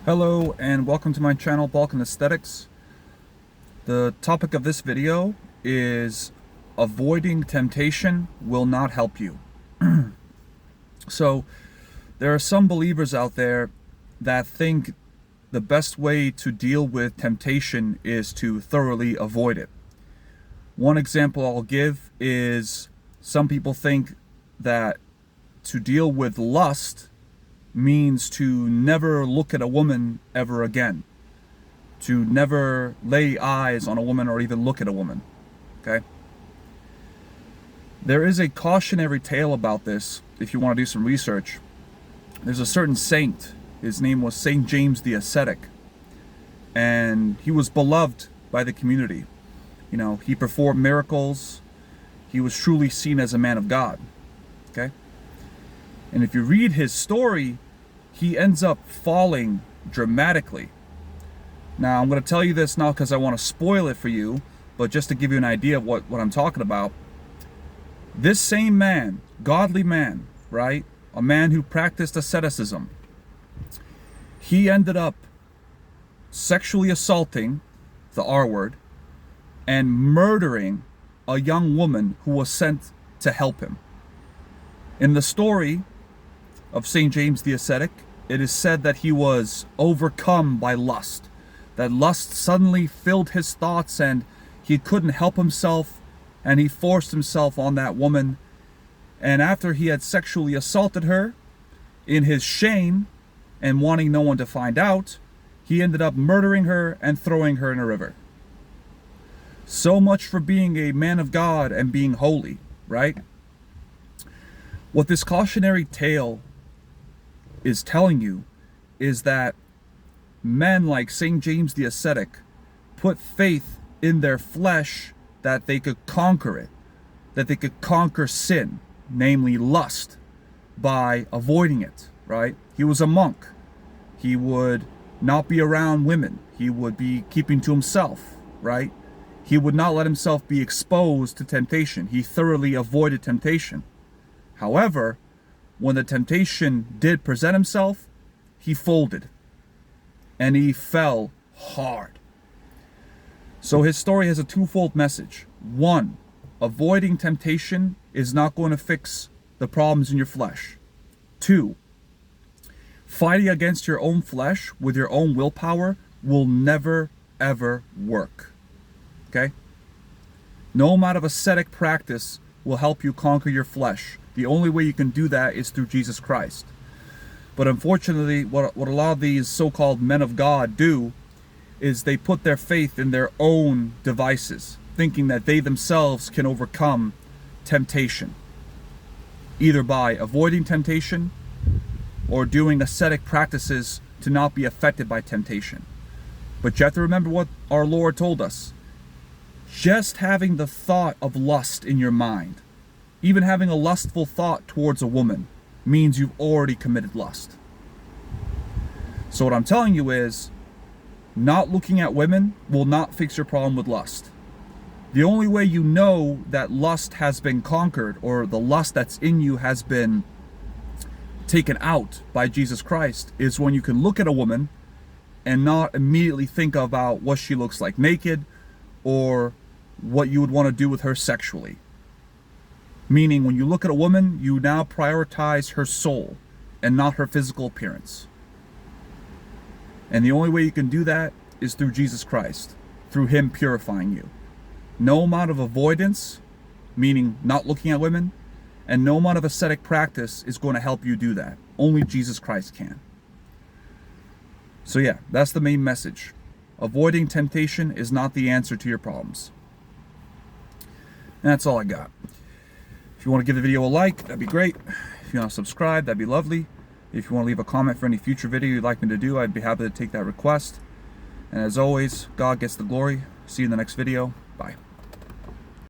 Hello and welcome to my channel, Balkan Aesthetics. The topic of this video is avoiding temptation will not help you. So there are some believers out there that think the best way to deal with temptation is to thoroughly avoid it. One example I'll give is some people think that to deal with lust means to never look at a woman ever again, to never lay eyes on a woman or even look at a woman. Okay? There is a cautionary tale about this if you want to do some research. There's a certain saint, his name was Saint James the Ascetic, and he was beloved by the community. You know, he performed miracles. He was truly seen as a man of God. Okay? And if you read his story, he ends up falling dramatically. Now, I'm going to tell you this not because I want to spoil it for you, but just to give you an idea of what I'm talking about. This same man, godly man, right? A man who practiced asceticism, he ended up sexually assaulting, the R word, and murdering a young woman who was sent to help him. In the story of St. James the Ascetic, it is said that he was overcome by lust. That lust suddenly filled his thoughts and he couldn't help himself, and he forced himself on that woman. And after he had sexually assaulted her, in his shame and wanting no one to find out, he ended up murdering her and throwing her in a river. So much for being a man of God and being holy, right? What this cautionary tale is telling you is that men like St. James the Ascetic put faith in their flesh that they could conquer it, that they could conquer sin, namely lust, by avoiding it, right? He was a monk. He would not be around women. He would be keeping to himself, right? He would not let himself be exposed to temptation. He thoroughly avoided temptation. However, when the temptation did present himself, he folded and he fell hard. So his story has a twofold message. One, avoiding temptation is not going to fix the problems in your flesh. Two, fighting against your own flesh with your own willpower will never ever work. Okay? No amount of ascetic practice will help you conquer your flesh. The only way you can do that is through Jesus Christ. But unfortunately, what a lot of these so-called men of God do is they put their faith in their own devices, thinking that they themselves can overcome temptation, either by avoiding temptation or doing ascetic practices to not be affected by temptation. But you have to remember what our Lord told us. Just having the thought of lust in your mind, even having a lustful thought towards a woman, means you've already committed lust. So what I'm telling you is, not looking at women will not fix your problem with lust. The only way you know that lust has been conquered, or the lust that's in you has been taken out by Jesus Christ, is when you can look at a woman and not immediately think about what she looks like naked or what you would want to do with her sexually. Meaning, when you look at a woman, you now prioritize her soul and not her physical appearance. And the only way you can do that is through Jesus Christ, through Him purifying you. No amount of avoidance, meaning not looking at women, and no amount of ascetic practice is going to help you do that. Only Jesus Christ can. So yeah, that's the main message. Avoiding temptation is not the answer to your problems. And that's all I got. If you want to give the video a like, that'd be great. If you want to subscribe, that'd be lovely. If you want to leave a comment for any future video you'd like me to do, I'd be happy to take that request. And as always, God gets the glory. See you in the next video. Bye.